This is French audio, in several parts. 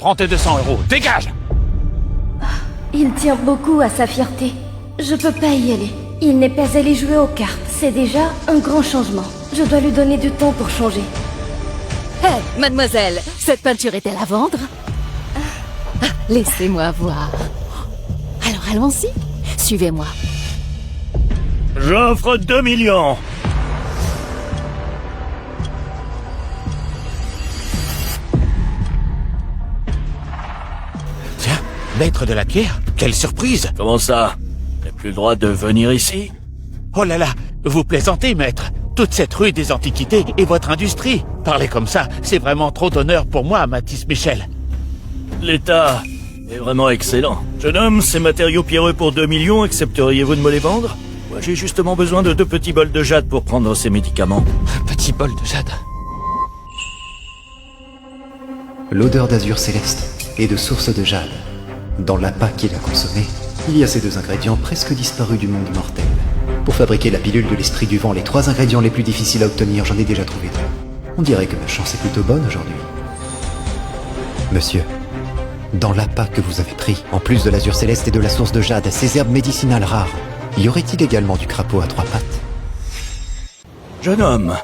Prends tes 200 €, dégage! Il tient beaucoup à sa fierté. Je peux pas y aller. Il n'est pas allé jouer aux cartes. C'est déjà un grand changement. Je dois lui donner du temps pour changer. Hé, mademoiselle, cette peinture est-elle à vendre? Laissez-moi voir. Alors allons-y, suivez-moi. J'offre 2 millions. Tiens, maître de la pierre, quelle surprise! Comment ça? T'as plus le droit de venir ici? Oh là là, vous plaisantez, maître. Toute cette rue des antiquités est votre industrie. Parler comme ça, c'est vraiment trop d'honneur pour moi, Mathis Michel. L'état est vraiment excellent. Jeune homme, ces matériaux pierreux pour 2 millions, accepteriez-vous de me les vendre? Moi, j'ai justement besoin de 2 petits bols de jade pour prendre ces médicaments. Un petit bol de jade. L'odeur d'azur céleste et de source de jade. Dans l'appât qu'il a consommé, il y a ces 2 ingrédients presque disparus du monde mortel. Pour fabriquer la pilule de l'esprit du vent, les 3 ingrédients les plus difficiles à obtenir, j'en ai déjà trouvé 2. On dirait que ma chance est plutôt bonne aujourd'hui. Monsieur, dans l'appât que vous avez pris, en plus de l'azur céleste et de la source de jade, ces herbes médicinales rares, y aurait-il également du crapaud à 3 pattes? Jeune homme,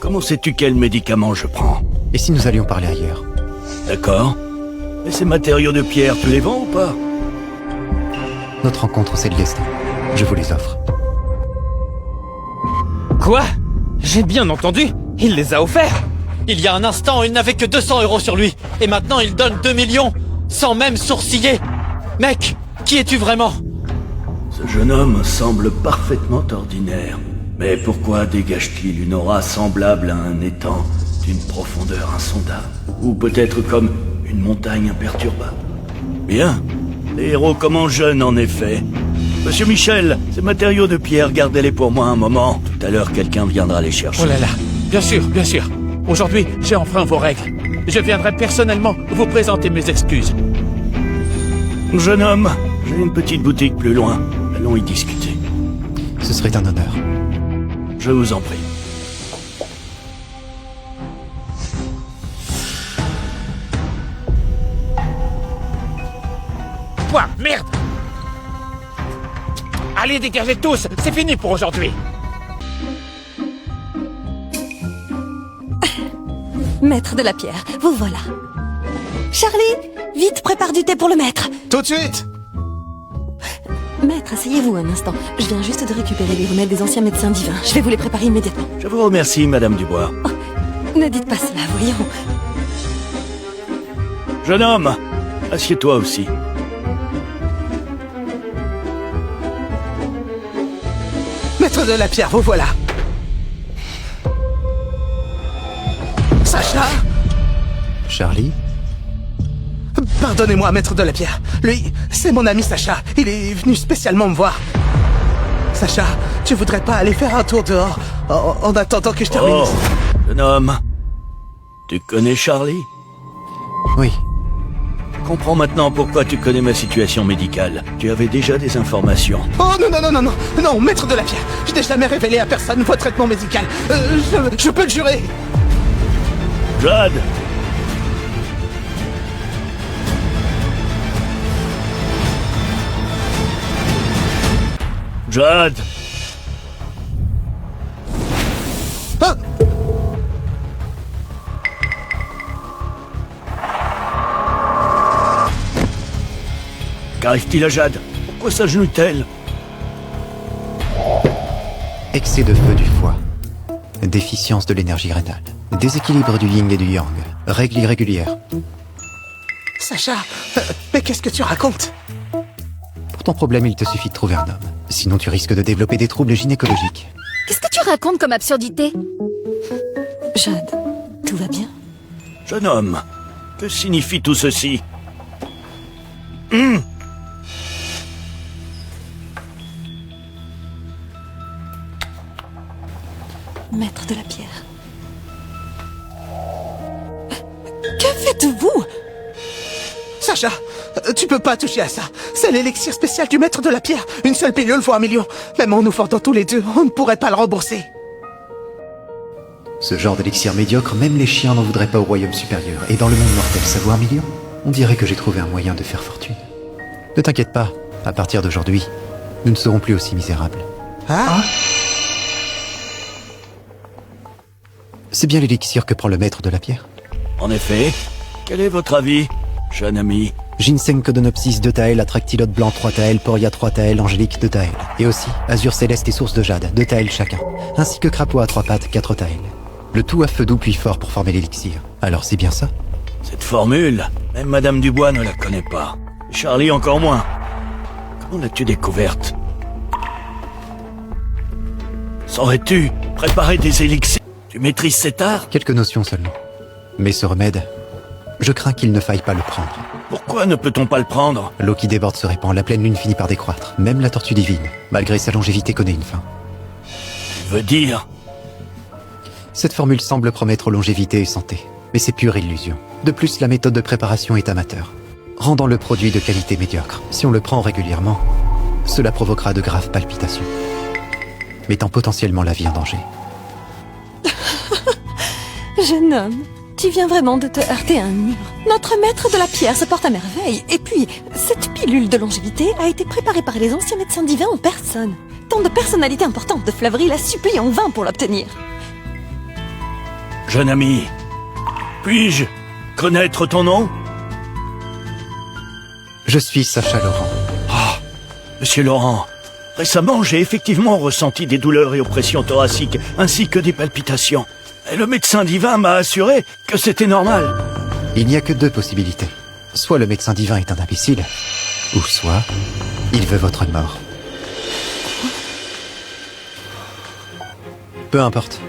comment sais-tu quel médicament je prends? Et si nous allions parler ailleurs? D'accord. Et ces matériaux de pierre, tu les vends ou pas? Notre rencontre, c'est le destin. Je vous les offre. Quoi? J'ai bien entendu. Il les a offerts. Il y a un instant, il n'avait que 200 € sur lui. Et maintenant, il donne 2 millions, sans même sourciller. Mec, qui es-tu vraiment? Ce jeune homme semble parfaitement ordinaire. Mais pourquoi dégage-t-il une aura semblable à un étang d'une profondeur insondable? Ou peut-être comme une montagne imperturbable? Bien. Les héros commencent jeunes, en effet. Monsieur Michel, ces matériaux de pierre, gardez-les pour moi un moment. Tout à l'heure, quelqu'un viendra les chercher. Oh là là, bien sûr, bien sûr. Aujourd'hui, j'ai enfreint vos règles. Je viendrai personnellement vous présenter mes excuses. Jeune homme, j'ai une petite boutique plus loin. Allons y discuter. Ce serait un honneur. Je vous en prie. Quoi? Merde! Allez, dégagez tous, c'est fini pour aujourd'hui. Maître de la pierre, vous voilà. Charlie, vite, prépare du thé pour le maître. Tout de suite! Maître, asseyez-vous un instant. Je viens juste de récupérer les remèdes des anciens médecins divins. Je vais vous les préparer immédiatement. Je vous remercie, Madame Dubois. Ne dites pas cela, voyons. Jeune homme, assieds-toi aussi. Maître de la pierre, vous voilà! Sacha! Charlie? Pardonnez-moi, maître de la pierre. Lui, c'est mon ami Sacha. Il est venu spécialement me voir. Sacha, tu voudrais pas aller faire un tour dehors en attendant que je termine? Oh, jeune homme, tu connais Charlie? Oui. Comprends maintenant pourquoi tu connais ma situation médicale. Tu avais déjà des informations. Oh non, non, non, non, non, non, maître de la pierre. Je n'ai jamais révélé à personne votre traitement médical. Je peux le jurer. Jade! Jade! Ah! Qu'arrive-t-il à Jade? Pourquoi s'agenouille-t-elle? Excès de feu du foie. Déficience de l'énergie rénale. Déséquilibre du yin et du yang. Règles irrégulières. Sacha, mais qu'est-ce que tu racontes? Pour ton problème, il te suffit de trouver un homme. Sinon, tu risques de développer des troubles gynécologiques. Qu'est-ce que tu racontes comme absurdité? Jade, tout va bien? Jeune homme, que signifie tout ceci? Maître de la pierre. Que faites-vous? Sacha, tu peux pas toucher à ça. C'est l'élixir spécial du maître de la pierre. Une seule pilule vaut 1 million. Même en nous fendant tous les deux, on ne pourrait pas le rembourser. Ce genre d'élixir médiocre, même les chiens n'en voudraient pas au royaume supérieur. Et dans le monde mortel, ça vaut 1 million? On dirait que j'ai trouvé un moyen de faire fortune. Ne t'inquiète pas, à partir d'aujourd'hui, nous ne serons plus aussi misérables. Ah, C'est bien l'élixir que prend le maître de la pierre. En effet, quel est votre avis, jeune ami? Ginseng Codonopsis 2 tael, Atractylote blanc 3 tael, Poria 3 tael, Angélique 2 tael. Et aussi, Azur céleste et source de jade, 2 tael chacun. Ainsi que crapaud à 3 pattes, 4 tael. Le tout à feu doux puis fort pour former l'élixir. Alors c'est bien ça? Cette formule, même Madame Dubois ne la connaît pas. Charlie encore moins. Comment l'as-tu découverte? Saurais-tu préparer des élixirs? Tu maîtrises cet art? Quelques notions seulement. Mais ce remède, je crains qu'il ne faille pas le prendre. Pourquoi ne peut-on pas le prendre? L'eau qui déborde se répand, la pleine lune finit par décroître. Même la tortue divine, malgré sa longévité, connaît une fin. Tu veux dire? Cette formule semble promettre longévité et santé, mais c'est pure illusion. De plus, la méthode de préparation est amateur, rendant le produit de qualité médiocre. Si on le prend régulièrement, cela provoquera de graves palpitations, mettant potentiellement la vie en danger. Jeune homme, tu viens vraiment de te heurter à un mur. Notre maître de la pierre se porte à merveille. Et puis, cette pilule de longévité a été préparée par les anciens médecins divins en personne. Tant de personnalités importantes de Flaverie la supplient en vain pour l'obtenir. Jeune ami, puis-je connaître ton nom? Je suis Sacha Laurent. Monsieur Laurent, récemment j'ai effectivement ressenti des douleurs et oppressions thoraciques, ainsi que des palpitations. Et le médecin divin m'a assuré que c'était normal. Il n'y a que deux possibilités. Soit le médecin divin est un imbécile, ou soit il veut votre mort. Peu importe.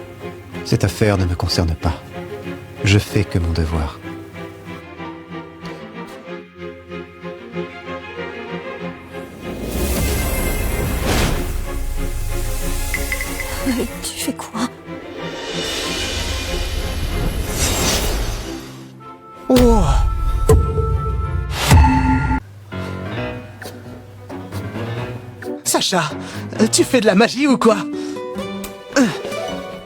Cette affaire ne me concerne pas. Je fais que mon devoir. Tu fais quoi? oh. Sacha, tu fais de la magie ou quoi?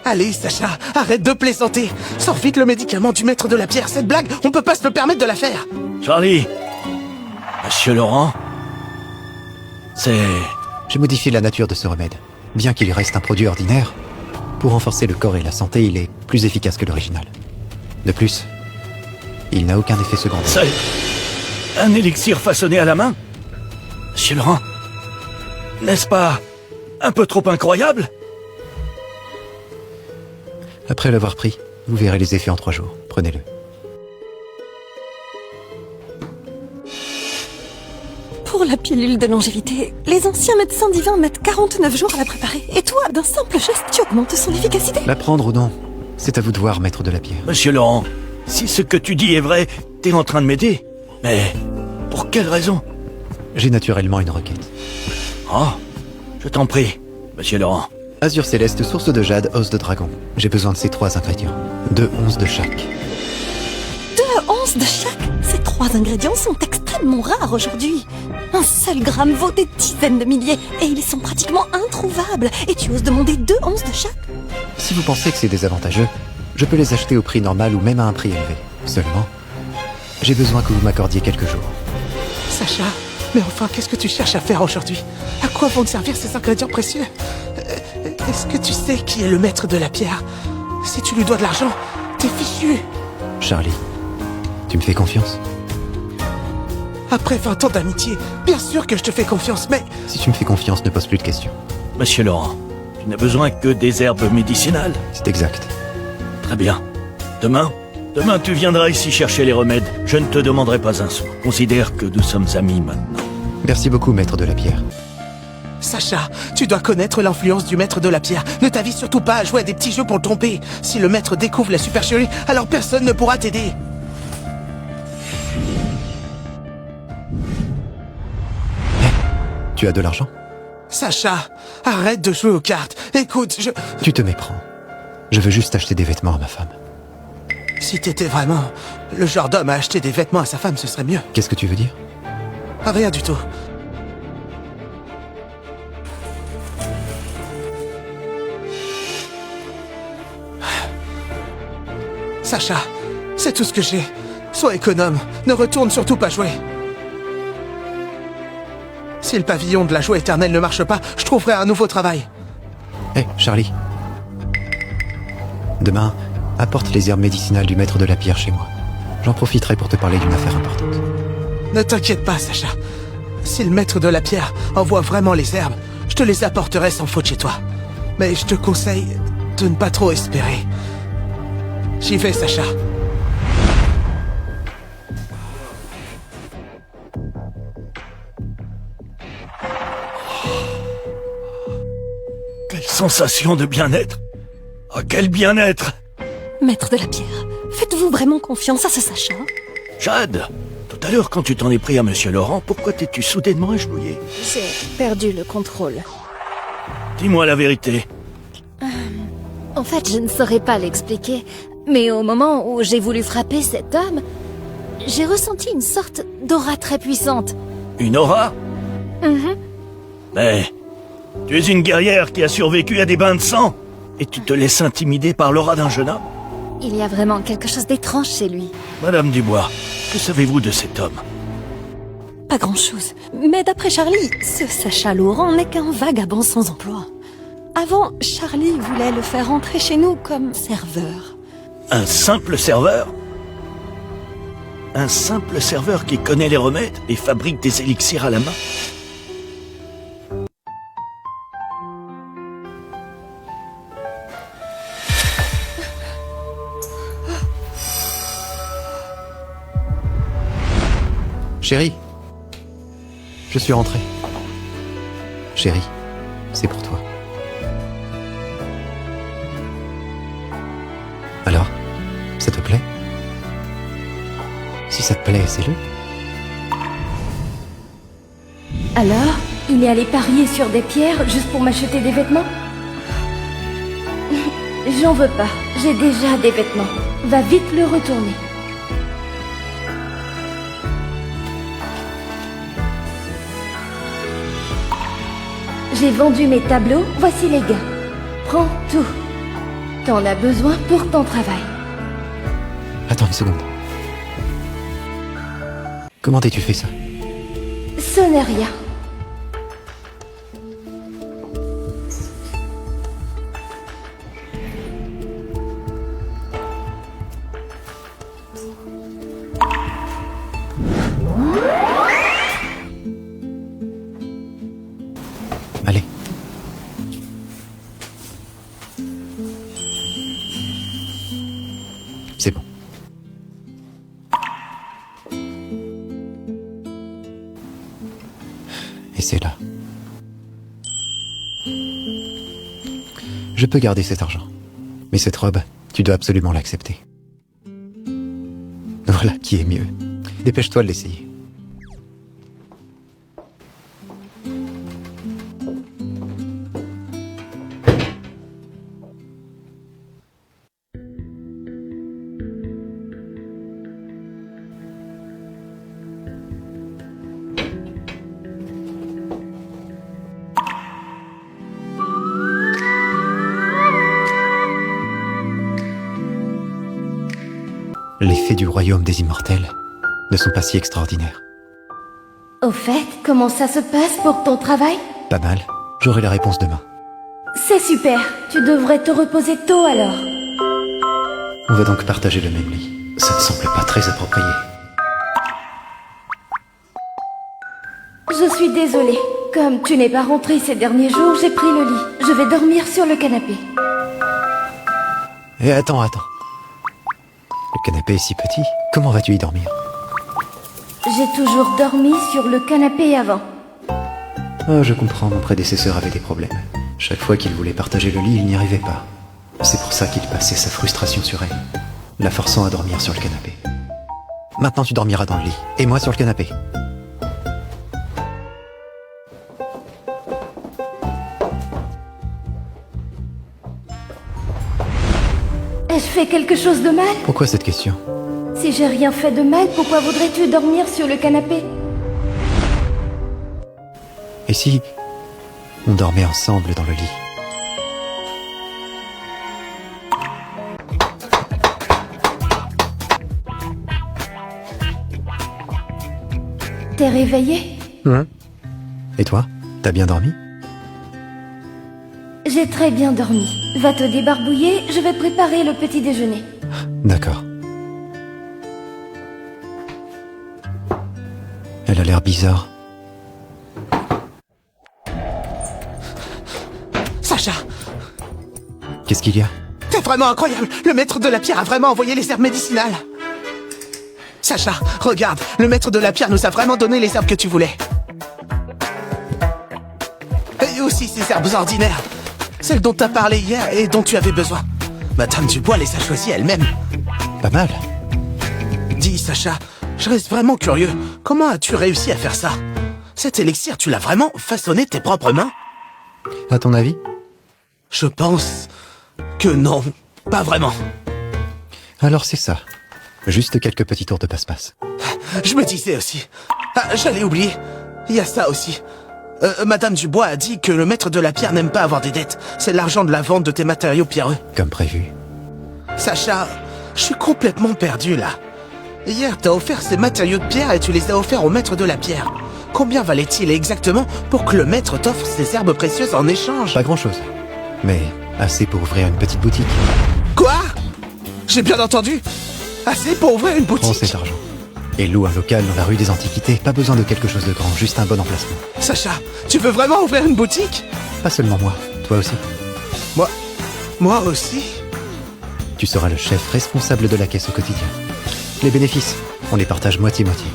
Allez, Sacha, arrête de plaisanter. Sors vite le médicament du maître de la pierre. Cette blague, on peut pas se le permettre de la faire. Charlie, Monsieur Laurent, c'est... J'ai modifié la nature de ce remède. Bien qu'il reste un produit ordinaire, pour renforcer le corps et la santé, il est plus efficace que l'original. De plus, il n'a aucun effet secondaire. C'est un élixir façonné à la main? Monsieur Laurent, n'est-ce pas un peu trop incroyable? Après l'avoir pris, vous verrez les effets en 3 jours. Prenez-le. Pour la pilule de longévité, les anciens médecins divins mettent 49 jours à la préparer. Et toi, d'un simple geste, tu augmentes son efficacité. La prendre ou non, c'est à vous de voir, maître de la pierre. Monsieur Laurent, si ce que tu dis est vrai, t'es en train de m'aider. Mais pour quelle raison? J'ai naturellement une requête. Oh, je t'en prie, Monsieur Laurent. Azur céleste, source de jade, os de dragon. J'ai besoin de ces 3 ingrédients. 2 onces de chaque. 2 onces de chaque. Ces 3 ingrédients sont extrêmement rares aujourd'hui. Un seul gramme vaut des dizaines de milliers et ils sont pratiquement introuvables. Et tu oses demander 2 onces de chaque? Si vous pensez que c'est désavantageux, je peux les acheter au prix normal ou même à un prix élevé. Seulement, j'ai besoin que vous m'accordiez quelques jours. Sacha, mais enfin, qu'est-ce que tu cherches à faire aujourd'hui? À quoi vont te servir ces ingrédients précieux? Est-ce que tu sais qui est le maître de la pierre? Si tu lui dois de l'argent, t'es fichu. Charlie, tu me fais confiance? Après 20 ans d'amitié, bien sûr que je te fais confiance, mais... Si tu me fais confiance, ne pose plus de questions. Monsieur Laurent, tu n'as besoin que des herbes médicinales. C'est exact. Très bien. Demain, tu viendras ici chercher les remèdes. Je ne te demanderai pas un sou. Considère que nous sommes amis maintenant. Merci beaucoup, maître de la pierre. Sacha, tu dois connaître l'influence du maître de la pierre. Ne t'avis surtout pas à jouer à des petits jeux pour le tromper. Si le maître découvre la supercherie, alors personne ne pourra t'aider. Tu as de l'argent? Sacha, arrête de jouer aux cartes. Écoute, Tu te méprends. Je veux juste acheter des vêtements à ma femme. Si t'étais vraiment le genre d'homme à acheter des vêtements à sa femme, ce serait mieux. Qu'est-ce que tu veux dire? Rien du tout. Sacha, c'est tout ce que j'ai. Sois économe, ne retourne surtout pas jouer. Si le pavillon de la joie éternelle ne marche pas, je trouverai un nouveau travail. Hé, Charlie. Demain, apporte les herbes médicinales du maître de la pierre chez moi. J'en profiterai pour te parler d'une affaire importante. Ne t'inquiète pas, Sacha. Si le maître de la pierre envoie vraiment les herbes, je te les apporterai sans faute chez toi. Mais je te conseille de ne pas trop espérer. J'y vais, Sacha. Quelle sensation de bien-être! Ah, quel bien-être! Maître de la pierre, faites-vous vraiment confiance à ce Sacha? Jade, tout à l'heure quand tu t'en es pris à Monsieur Laurent, pourquoi t'es-tu soudainement agenouillé? J'ai perdu le contrôle. Dis-moi la vérité. En fait, je ne saurais pas l'expliquer, mais au moment où j'ai voulu frapper cet homme, j'ai ressenti une sorte d'aura très puissante. Une aura? Mais tu es une guerrière qui a survécu à des bains de sang et tu te laisses intimider par l'aura d'un jeune homme? Il y a vraiment quelque chose d'étrange chez lui. Madame Dubois, que savez-vous de cet homme? Pas grand-chose. Mais d'après Charlie, ce Sacha Laurent n'est qu'un vagabond sans emploi. Avant, Charlie voulait le faire entrer chez nous comme serveur. Un simple serveur? Un simple serveur qui connaît les remèdes et fabrique des élixirs à la main? Chérie, je suis rentré. Chérie, c'est pour toi. Alors, ça te plaît? Si ça te plaît, c'est le. Alors, il est allé parier sur des pierres juste pour m'acheter des vêtements? J'en veux pas, j'ai déjà des vêtements. Va vite le retourner. J'ai vendu mes tableaux, voici les gains. Prends tout. T'en as besoin pour ton travail. Attends une seconde. Comment t'es-tu fait ça? Ce n'est rien. Allez. C'est bon. Et c'est là. Je peux garder cet argent. Mais cette robe, tu dois absolument l'accepter. Voilà qui est mieux. Dépêche-toi de l'essayer. Les fées du royaume des immortels ne sont pas si extraordinaires. Au fait, comment ça se passe pour ton travail? Pas mal. J'aurai la réponse demain. C'est super. Tu devrais te reposer tôt alors. On va donc partager le même lit. Ça ne semble pas très approprié. Je suis désolée. Comme tu n'es pas rentré ces derniers jours, j'ai pris le lit. Je vais dormir sur le canapé. Et attends. Le canapé est si petit. Comment vas-tu y dormir? J'ai toujours dormi sur le canapé avant. Oh, je comprends, mon prédécesseur avait des problèmes. Chaque fois qu'il voulait partager le lit, il n'y arrivait pas. C'est pour ça qu'il passait sa frustration sur elle, la forçant à dormir sur le canapé. Maintenant tu dormiras dans le lit, et moi sur le canapé. Ai-je fait quelque chose de mal? Pourquoi cette question? Si j'ai rien fait de mal, pourquoi voudrais-tu dormir sur le canapé? Et si on dormait ensemble dans le lit? T'es réveillé? Et toi, t'as bien dormi? J'ai très bien dormi. Va te débarbouiller, je vais préparer le petit déjeuner. D'accord. Elle a l'air bizarre. Sacha, Qu'est-ce qu'il y a? t'es vraiment incroyable. Le maître de la pierre a vraiment envoyé les herbes médicinales. Sacha, regarde, le maître de la pierre nous a vraiment donné les herbes que tu voulais. Et aussi ces herbes ordinaires. Celles dont t'as parlé hier et dont tu avais besoin. Madame Dubois les a choisies elle-même. Pas mal. Dis, Sacha, je reste vraiment curieux. Comment as-tu réussi à faire ça? Cet élixir, tu l'as vraiment façonné de tes propres mains? À ton avis? Je pense que non, pas vraiment. Alors c'est ça. Juste quelques petits tours de passe-passe. Je me disais aussi. Ah, j'allais oublier. Il y a ça aussi. Madame Dubois a dit que le maître de la pierre n'aime pas avoir des dettes. C'est l'argent de la vente de tes matériaux pierreux. Comme prévu. Sacha, je suis complètement perdu là. Hier, t'as offert ces matériaux de pierre et tu les as offerts au maître de la pierre. Combien valait-il exactement pour que le maître t'offre ces herbes précieuses en échange? Pas grand-chose. Mais assez pour ouvrir une petite boutique. Quoi? J'ai bien entendu. Assez pour ouvrir une boutique? Prends cet argent. Et loue un local dans la rue des Antiquités. Pas besoin de quelque chose de grand, juste un bon emplacement. Sacha, tu veux vraiment ouvrir une boutique? Pas seulement moi, toi aussi. Moi aussi? Tu seras le chef responsable de la caisse au quotidien. Les bénéfices, on les partage moitié-moitié.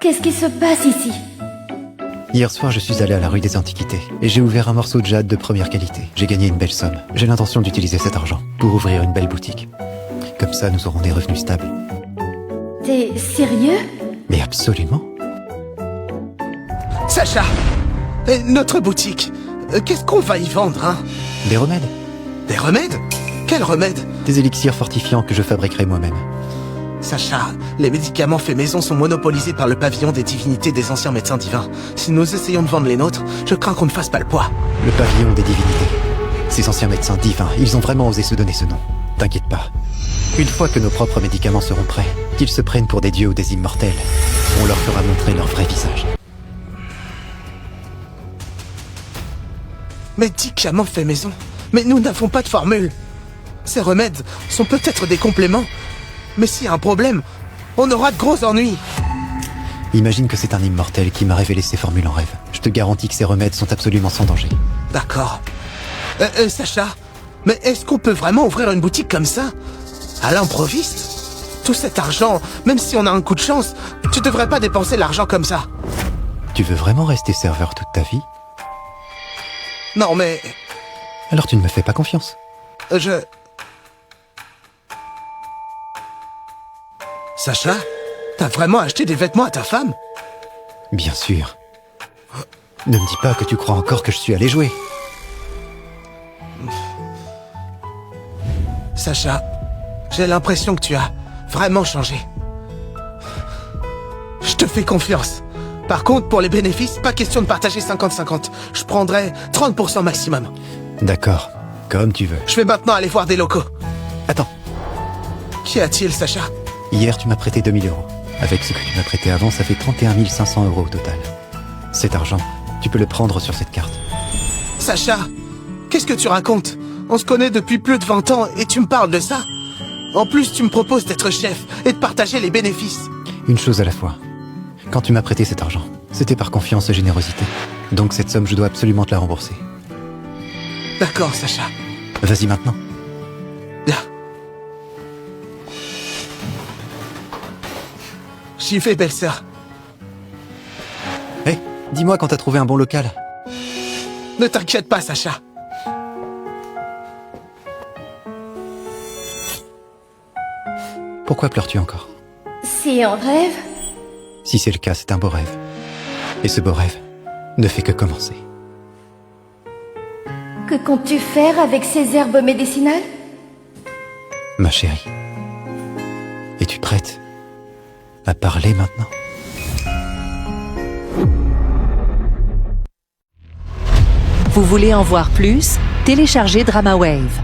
Qu'est-ce qui se passe ici? Hier soir, je suis allé à la rue des Antiquités et j'ai ouvert un morceau de jade de première qualité. J'ai gagné une belle somme. J'ai l'intention d'utiliser cet argent pour ouvrir une belle boutique. Comme ça, nous aurons des revenus stables. T'es sérieux? Mais absolument. Sacha, notre boutique, qu'est-ce qu'on va y vendre, hein? Des remèdes. Des remèdes? Quels remèdes? Des élixirs fortifiants que je fabriquerai moi-même. Sacha, les médicaments faits maison sont monopolisés par le pavillon des divinités des anciens médecins divins. Si nous essayons de vendre les nôtres, je crains qu'on ne fasse pas le poids. Le pavillon des divinités. Ces anciens médecins divins, ils ont vraiment osé se donner ce nom. T'inquiète pas. Une fois que nos propres médicaments seront prêts, qu'ils se prennent pour des dieux ou des immortels, on leur fera montrer leur vrai visage. Médicaments faits maison? Mais nous n'avons pas de formule. Ces remèdes sont peut-être des compléments, mais s'il y a un problème, on aura de gros ennuis. Imagine que c'est un immortel qui m'a révélé ces formules en rêve. Je te garantis que ces remèdes sont absolument sans danger. D'accord. Sacha, mais est-ce qu'on peut vraiment ouvrir une boutique comme ça? À l'improviste? Tout cet argent, même si on a un coup de chance, tu devrais pas dépenser l'argent comme ça. Tu veux vraiment rester serveur toute ta vie? Non mais... Alors tu ne me fais pas confiance. Sacha, t'as vraiment acheté des vêtements à ta femme? Bien sûr. Ne me dis pas que tu crois encore que je suis allé jouer. Sacha, j'ai l'impression que tu as vraiment changé. Je te fais confiance. Par contre, pour les bénéfices, pas question de partager 50-50. Je prendrai 30% maximum. D'accord, comme tu veux. Je vais maintenant aller voir des locaux. Attends, Qu'y a-t-il, Sacha? hier tu m'as prêté 2000 €. Avec ce que tu m'as prêté avant, ça fait 31 500 € au total. Cet argent, tu peux le prendre sur cette carte. Sacha, qu'est-ce que tu racontes? On se connaît depuis plus de 20 ans et tu me parles de ça? En plus, tu me proposes d'être chef et de partager les bénéfices. Une chose à la fois. Quand tu m'as prêté cet argent, c'était par confiance et générosité. Donc cette somme, je dois absolument te la rembourser. D'accord, Sacha. Vas-y maintenant. Bien. J'y vais, belle-sœur. Hé, dis-moi quand t'as trouvé un bon local. Ne t'inquiète pas, Sacha. Pourquoi pleures-tu encore? C'est un rêve? Si c'est le cas, c'est un beau rêve. Et ce beau rêve ne fait que commencer. Que comptes-tu faire avec ces herbes médicinales? Ma chérie, es-tu prête à parler maintenant? Vous voulez en voir plus? Téléchargez DramaWave.